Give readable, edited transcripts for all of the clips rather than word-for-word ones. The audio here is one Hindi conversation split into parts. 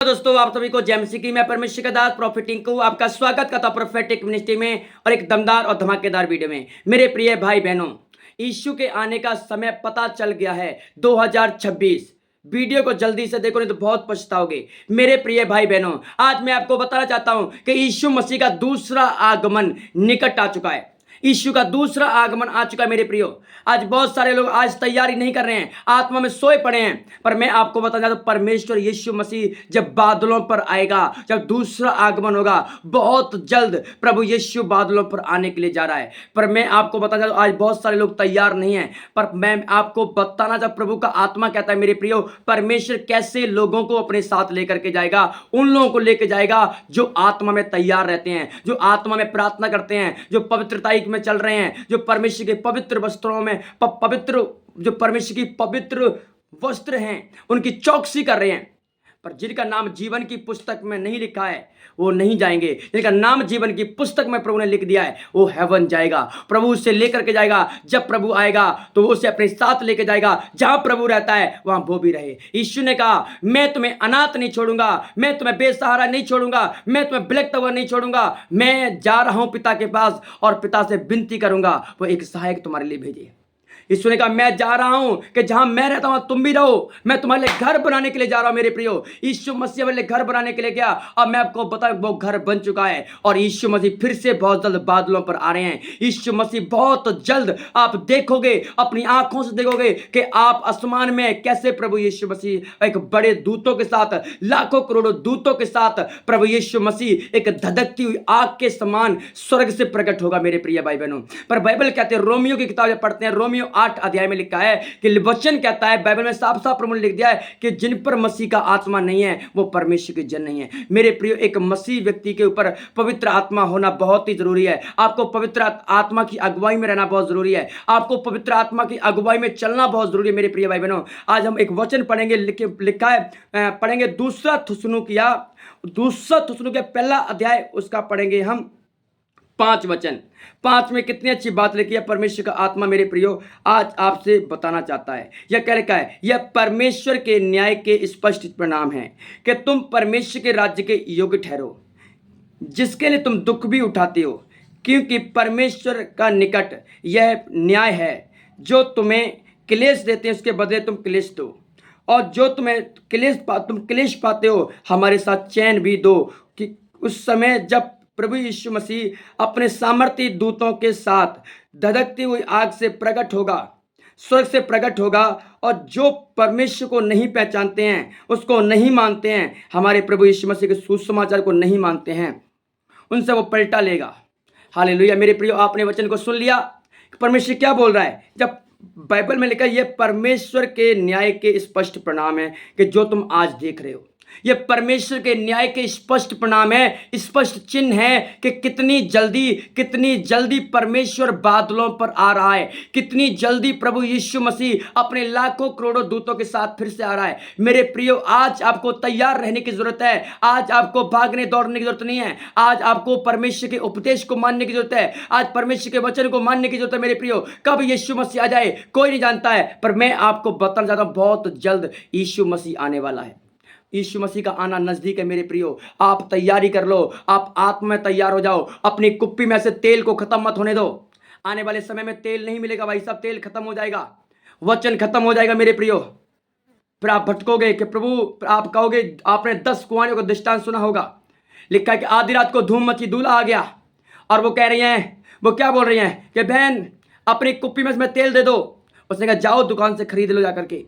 दोस्तों, आप सभी को जेएमसी की मैं परमेश्वर का दास प्रॉफिटिंग को आपका स्वागत करता हूं प्रोफेटिक मिनिस्ट्री में और एक दमदार और धमाकेदार वीडियो में। मेरे प्रिय भाई बहनों, यीशु के आने का समय पता चल गया है 2026। वीडियो को जल्दी से देखो नहीं तो बहुत पछताओगे। मेरे प्रिय भाई बहनों, आज मैं आपको बताना चाहता हूं कि यीशु मसीह का दूसरा आगमन निकट आ चुका है। यीशु का दूसरा आगमन आ चुका है मेरे प्रियो। आज बहुत सारे लोग आज तैयारी नहीं कर रहे हैं, आत्मा में सोए पड़े हैं। पर मैं आपको बताना चाहता हूं, परमेश्वर यीशु मसीह जब बादलों पर आएगा, जब दूसरा आगमन होगा, बहुत जल्द प्रभु यीशु बादलों पर आने के लिए जा रहा है। पर मैं आपको बताना चाहता हूं, आज बहुत सारे लोग तैयार नहीं है। पर मैं आपको बताना चाहता, प्रभु का आत्मा कहता है मेरे प्रियो, परमेश्वर कैसे लोगों को अपने साथ लेकर के जाएगा। उन लोगों को लेकर जाएगा जो आत्मा में तैयार रहते हैं, जो आत्मा में प्रार्थना करते हैं, जो पवित्रता में चल रहे हैं, जो परमेश्वर के पवित्र वस्त्रों में जो परमेश्वर की पवित्र वस्त्र हैं उनकी चौकसी कर रहे हैं। पर जिनका नाम जीवन की पुस्तक में नहीं लिखा है वो नहीं जाएंगे। जिनका नाम जीवन की पुस्तक में प्रभु ने लिख दिया है वो हेवन जाएगा। प्रभु उसे लेकर के जाएगा। जब प्रभु आएगा तो वो उसे अपने साथ लेकर जाएगा। जहां प्रभु रहता है वहां वो भी रहे। यीशु ने कहा, मैं तुम्हें अनाथ नहीं छोड़ूंगा, मैं तुम्हें बेसहारा नहीं छोड़ूंगा, मैं तुम्हें बिलखता हुआ नहीं छोड़ूंगा। मैं जा रहा हूं पिता के पास और पिता से विनती करूंगा वो एक सहायक तुम्हारे लिए भेजे। यीशु ने कहा, मैं जा रहा हूं कि जहां मैं रहता हूं तुम भी रहो। मैं तुम्हारे लिए घर बनाने के लिए जा रहा हूं मेरे प्रियो। यीशु मसीह मेरे लिए घर बनाने के लिए गया। अब मैं आपको बता, वो घर बन चुका है और यीशु मसीह फिर से बहुत जल्द बादलों पर आ रहे हैं। यीशु मसीह बहुत जल्द आप देखोगे, अपनी आंखों से देखोगे कि आप आसमान में कैसे प्रभु यीशु मसीह एक बड़े दूतों के साथ, लाखों करोड़ों दूतों के साथ प्रभु यीशु मसीह एक धधकती हुई आग के समान स्वर्ग से प्रकट होगा मेरे प्रिय भाई बहनों। पर बाइबल कहते हैं, रोमियो की किताब पढ़ते हैं, रोमियो 8 अध्याय में लिखा है कि वचन कहता है, बाइबल में साफ साफ प्रभु ने लिख दिया है कि जिन पर मसीह का आत्मा नहीं है वो परमेश्वर के जन नहीं है। मेरे प्रियो, एक मसीह व्यक्ति के ऊपर पवित्र आत्मा होना बहुत ही जरूरी है। आपको पवित्र आत्मा की अगुवाई में रहना बहुत जरूरी है। आपको पवित्र आत्मा की अगुवाई में चलना बहुत जरूरी है मेरे प्रिय भाई बहनों। आज हम एक वचन पढ़ेंगे, लिखा है, पढ़ेंगे दूसरा थिस्सलुनीकियों पहला अध्याय, उसका पढ़ेंगे हम 5 वचन। 5 में कितनी अच्छी बात लिखी है। परमेश्वर का आत्मा मेरे प्रियो आज आपसे बताना चाहता है। यह क्या लिखा है? यह परमेश्वर के न्याय के स्पष्ट परिणाम है कि तुम परमेश्वर के राज्य के योग्य ठहरो, जिसके लिए तुम दुख भी उठाते हो, क्योंकि परमेश्वर का निकट यह न्याय है। जो तुम्हें क्लेश देते हैं उसके बदले तुम क्लेश दो, और जो तुम क्लेश पाते हो हमारे साथ चैन भी दो, कि उस समय जब प्रभु यीशु मसीह अपने सामर्थी दूतों के साथ धधकती हुई आग से प्रकट होगा, स्वर्ग से प्रकट होगा, और जो परमेश्वर को नहीं पहचानते हैं, उसको नहीं मानते हैं, हमारे प्रभु यीशु मसीह के सुसमाचार को नहीं मानते हैं, उनसे वो पलटा लेगा। हालेलुया। मेरे प्रियो, आपने वचन को सुन लिया। परमेश्वर क्या बोल रहा है? जब बाइबल में लिखा है, यह परमेश्वर के न्याय के स्पष्ट परिणाम है कि जो तुम आज देख रहे हो, यह परमेश्वर के न्याय के स्पष्ट परिणाम है, स्पष्ट चिन्ह है कि कितनी जल्दी परमेश्वर बादलों पर आ रहा है, कितनी जल्दी प्रभु यीशु मसीह अपने लाखों करोड़ों दूतों के साथ फिर से आ रहा है। मेरे प्रियो, आज आपको तैयार रहने की जरूरत है। आज आपको भागने दौड़ने की जरूरत नहीं है। आज आपको परमेश्वर के उपदेश को मानने की जरूरत है। आज परमेश्वर के वचन को मानने की जरूरत है मेरे प्रियो। कब यीशु मसीह आ जाए कोई नहीं जानता है, पर मैं आपको बताना चाहता हूं, बहुत जल्द यीशु मसीह आने वाला है। यीशु मसीह का आना नजदीक है मेरे प्रियो। आप तैयारी कर लो, आप आत्मा में तैयार हो जाओ। अपनी कुप्पी में से तेल को खत्म मत होने दो। आने वाले समय में तेल नहीं मिलेगा भाई साहब, तेल खत्म हो जाएगा, वचन खत्म हो जाएगा मेरे प्रियो। फिर आप भटकोगे कि प्रभु, आप कहोगे, आपने 10 कुंवारियों का दृष्टांत सुना होगा। लिखा है कि आधी रात को धूम मची, दूल्हा आ गया, और वो कह रही हैं, वो क्या बोल रही हैं कि बहन अपनी कुप्पी में तेल दे दो। उसने कहा जाओ दुकान से खरीद लो जाकर के।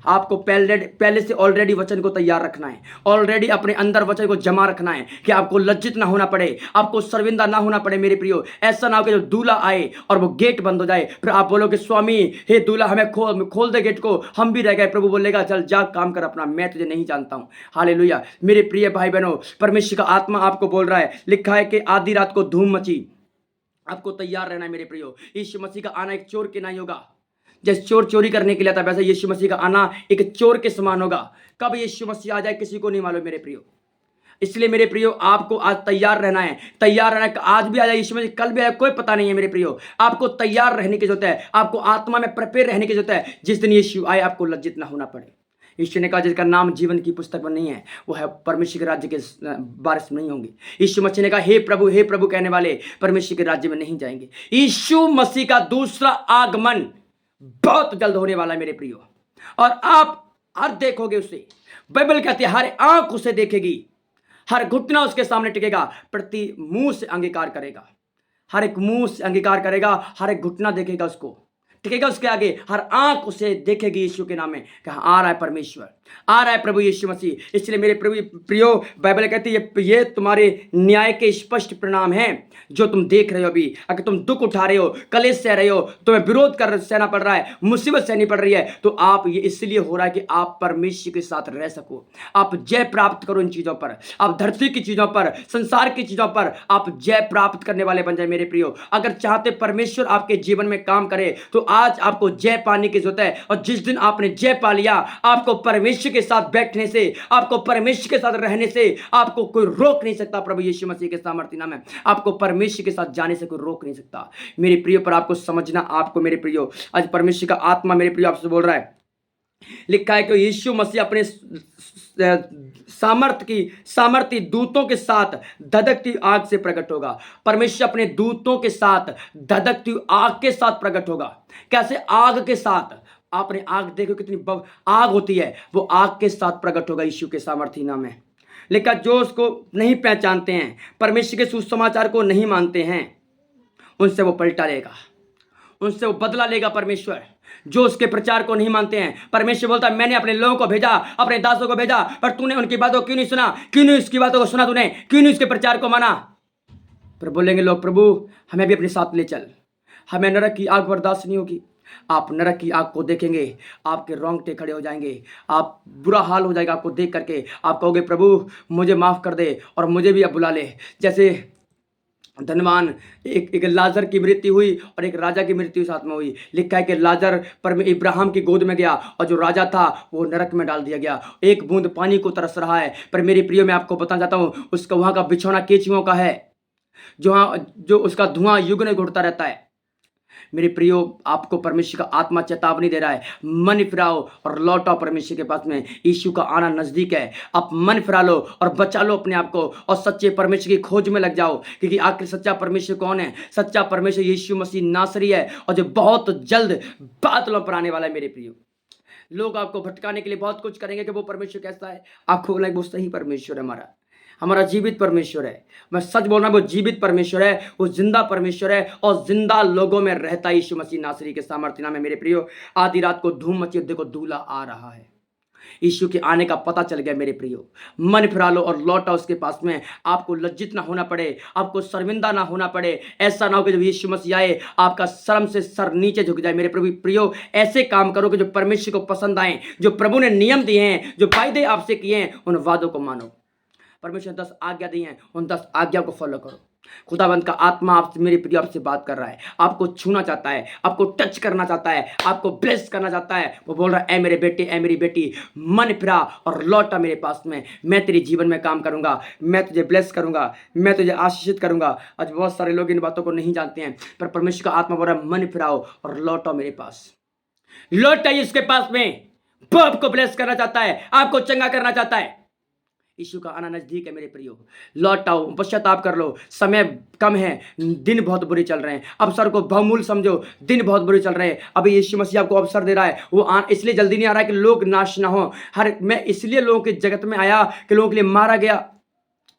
आपको पहले से ऑलरेडी वचन को तैयार रखना है, ऑलरेडी अपने अंदर वचन को जमा रखना है कि आपको लज्जित ना होना पड़े, आपको शर्मिंदा ना होना पड़े मेरे प्रियो। ऐसा ना हो कि जब दूल्हा आए और वो गेट बंद हो जाए, फिर आप बोलोगे स्वामी हे दूल्हा हमें खोल दे गेट को, हम भी रह गए। प्रभु बोलेगा चल जा काम कर अपना, मैं तुझे नहीं जानता हूं। हालेलुया। मेरे प्रिय भाई बहनों, परमेश्वर का आत्मा आपको बोल रहा है। लिखा है कि आधी रात को धूम मची, आपको तैयार रहना है मेरे प्रियो। यीशु मसीह का आना एक चोर के नहीं होगा। जैसे चोर चोरी करने के लिए आता है, वैसे यीशु मसीह का आना एक चोर के समान होगा। कब यीशु मसीह आ जाए किसी को नहीं मालूम मेरे प्रियो। इसलिए मेरे प्रियो, आपको आज तैयार रहना है, तैयार रहना है। आज भी आ जाए यीशु मसीह, कल भी आए, कोई पता नहीं है मेरे प्रियो। आपको तैयार रहने की जरूरत है, आपको आत्मा में प्रिपेयर रहने की जरूरत है। जिस दिन यीशु आए आपको लज्जित ना होना पड़े। यीशु ने कहा जिसका नाम जीवन की पुस्तक में नहीं है वो है परमेश्वर के राज्य के वारिस नहीं होंगे। यीशु मसीह ने कहा हे प्रभु कहने वाले परमेश्वर के राज्य में नहीं जाएंगे। यीशु मसीह का दूसरा आगमन बहुत जल्द होने वाला है मेरे प्रियो, और आप हर देखोगे उसे। बाइबल कहती है हर आंख उसे देखेगी, हर घुटना उसके सामने टिकेगा, प्रति मुंह से अंगीकार करेगा, हर एक मुंह से अंगीकार करेगा, हर एक घुटना देखेगा उसको, टिकेगा उसके आगे, हर आंख उसे देखेगी यीशु के नाम में। कहा आ रहा है परमेश्वर, आ रहा है प्रभु यीशु मसीह। इसलिए मेरे प्रभु प्रियो बाइबल कहती है ये तुम्हारे न्याय के स्पष्ट परिणाम हैं जो तुम देख रहे हो। अभी अगर तुम दुख उठा रहे हो, कलेश सह रहे हो, तुम्हें विरोध कर सहना पड़ रहा है, मुसीबत सहनी पड़ रही है, तो आप ये इसलिए हो रहा है कि आप परमेश्वर के साथ रह सको, आप जय प्राप्त करो इन चीजों पर, आप धरती की चीजों पर, संसार की चीजों पर आप जय प्राप्त करने वाले बन जाए मेरे प्रियो। अगर चाहते परमेश्वर आपके जीवन में काम करे तो आज आपको जय पाने की जरूरत है। और जिस दिन आपने जय पा लिया, आपको परमेश्वर के साथ बैठने से, आपको परमेश्वर के साथ रहने से आपको कोई रोक नहीं सकता। प्रभु यीशु मसीह के सामर्थ्य नाम है, आपको परमेश्वर के साथ जाने से कोई रोक नहीं सकता मेरे प्रियो। पर आपको समझना, आपको मेरे प्रियो आज परमेश्वर का आत्मा मेरे प्रियो आपसे बोल रहा है। लिखा है कि यीशु मसीह अपने सामर्थ्य दूतों के साथ धधकती आग से प्रकट होगा। परमेश्वर अपने दूतों के साथ धधकती आग के साथ प्रकट होगा। कैसे? आग के साथ। आपने आग देखो कितनी आग होती है, वो आग के साथ प्रकट होगा यीशु के सामर्थ्य नाम में। लेकिन जो उसको नहीं पहचानते हैं, परमेश्वर के सुसमाचार को नहीं मानते हैं, उनसे वो पलटा लेगा, उनसे वो बदला लेगा परमेश्वर। जो उसके प्रचार को नहीं मानते हैं, परमेश्वर बोलता है मैंने अपने लोगों को भेजा, अपने दासों को भेजा, पर तूने उनकी बातों को क्यों नहीं सुना? क्यों नहीं उसकी बातों को सुना? तूने क्यों नहीं उसके प्रचार को माना? पर बोलेंगे लोग प्रभु हमें भी अपने साथ ले चल, हमें नरक की आग बर्दाश्त नहीं होगी। आप नरक की आग को देखेंगे, आपके रोंगटे खड़े हो जाएंगे, आप बुरा हाल हो जाएगा आपको देख करके। आप कहोगे प्रभु मुझे माफ कर दे और मुझे भी अब बुला ले। जैसे धनवान एक लाजर की मृत्यु हुई और एक राजा की मृत्यु साथ में हुई। लिखा है कि लाजर पर इब्राहिम की गोद में गया और जो राजा था वो नरक में डाल दिया गया। एक बूंद पानी को तरस रहा है। पर मेरे प्रियो मैं आपको बताना चाहता हूँ, उसका वहां का बिछौना केचुओं का है, जो उसका धुआं युग में घुटता रहता है। मेरे प्रियो आपको परमेश्वर का आत्मा चेतावनी दे रहा है, मन फिराओ और लौटो परमेश्वर के पास में। यीशु का आना नजदीक है। आप मन फिरा लो और बचा लो अपने आप को और सच्चे परमेश्वर की खोज में लग जाओ। क्योंकि आखिर सच्चा परमेश्वर कौन है? सच्चा परमेश्वर यीशु मसीह नासरी है और जो बहुत जल्द बादलों पर आने वाला है। मेरे प्रियो लोग आपको भटकाने के लिए बहुत कुछ करेंगे कि वो परमेश्वर कैसा है। आपको बोला वो सही परमेश्वर है, हमारा जीवित परमेश्वर है। मैं सच बोल रहा हूं, वो जीवित परमेश्वर है, वो जिंदा परमेश्वर है और जिंदा लोगों में रहता है यीशु मसीह नासरी के सामर्थ्य नाम में। मेरे प्रियो आधी रात को धूम मची, देखो दूल्हा आ रहा है। यीशु के आने का पता चल गया मेरे प्रियो। मन फिरा लो और लौटा उसके पास में। आपको लज्जित ना होना पड़े, आपको शर्मिंदा ना होना पड़े। ऐसा ना हो कि जब यीशु मसीह आए आपका शर्म से सर नीचे झुक जाए। मेरे प्रभु प्रियो ऐसे काम करो कि जो परमेश्वर को पसंद आए। जो प्रभु ने नियम दिए हैं, जो वायदे आपसे किए हैं, उन वादों को मानो। परमेश्वर 10 आज्ञा दी हैं, उन 10 आज्ञा को फॉलो करो। खुदाबंद का आत्मा आपसे मेरे प्रिय आपसे बात कर रहा है, आपको छूना चाहता है, आपको टच करना चाहता है, आपको ब्लेस करना चाहता है। वो बोल रहा है ए मेरे बेटे, ए मेरी बेटी, मन फिरा और लौटा मेरे पास में। मैं तेरे जीवन में काम करूंगा, मैं तुझे ब्लेस करूंगा, मैं तुझे आशीषित करूंगा। आज बहुत सारे लोग इन बातों को नहीं जानते हैं, पर परमेश्वर का आत्मा बोल रहा है मन फिराओ और लौटो मेरे पास। लौट आइए उसके पास में। वो आपको ब्लेस करना चाहता है, आपको चंगा करना चाहता है। यीशु का आना नजदीक है मेरे प्रियो। लौट आओ, पश्चाताप कर लो। समय कम है, दिन बहुत बुरे चल रहे हैं। अवसर को बहुमूल्य समझो, दिन बहुत बुरे चल रहे हैं। अभी यीशु मसीह आपको अवसर दे रहा है। वो इसलिए जल्दी नहीं आ रहा है कि लोग नाश ना हो। मैं इसलिए लोगों के जगत में आया कि लोगों के लिए मारा गया,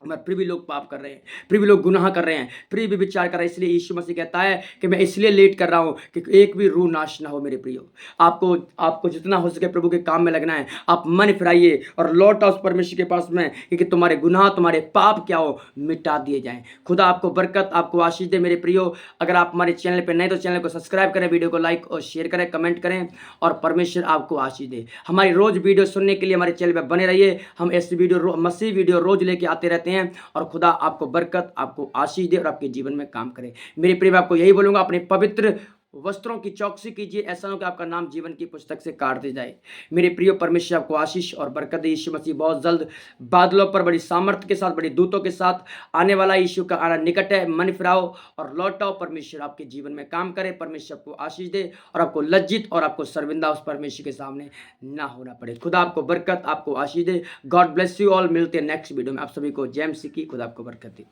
मगर फिर भी लोग पाप कर रहे हैं, फिर भी लोग गुनाह कर रहे हैं, फिर भी विचार कर रहे हैं। इसलिए यीशु मसीह कहता है कि मैं इसलिए लेट कर रहा हूं कि एक भी रूह नाश ना हो। मेरे प्रियो आपको जितना हो सके प्रभु के काम में लगना है। आप मन फिराइए और लौट आओ उस परमेश्वर के पास में, क्योंकि तुम्हारे गुनाह, तुम्हारे पाप क्या हो, मिटा दिए जाएं। खुदा आपको बरकत, आपको आशीष दे मेरे प्रियो। अगर आप हमारे चैनल पर नए तो चैनल को सब्सक्राइब करें, वीडियो को लाइक और शेयर करें, कमेंट करें और परमेश्वर आपको आशीष दे। हमारी रोज वीडियो सुनने के लिए हमारे चैनल पर बने रहिए। हम ऐसी मसीह वीडियो रोज लेके आते रहते हैं और खुदा आपको बरकत, आपको आशीष दे और आपके जीवन में काम करे। मेरे प्रिय आपको यही बोलूंगा, अपने पवित्र वस्त्रों की चौकसी कीजिए, ऐसा ना हो कि आपका नाम जीवन की पुस्तक से काट दिया जाए। मेरे प्रिय परमेश्वर आपको आशीष और बरकत दे। यीशु मसीह बहुत जल्द बादलों पर बड़ी सामर्थ्य के साथ, बड़ी दूतों के साथ आने वाला। यीशु का आना निकट है। मन फिराओ और लौट आओ। परमेश्वर आपके जीवन में काम करे। परमेश्वर आपको आशीष दे और आपको लज्जित और आपको शर्मिंदा उस परमेश्वर के सामने ना होना पड़े। खुदा आपको बरकत, आपको आशीष दे। God bless you all. मिलते हैं नेक्स्ट वीडियो में। आप सभी को जय मसीह की। खुदा आपको बरकत दे।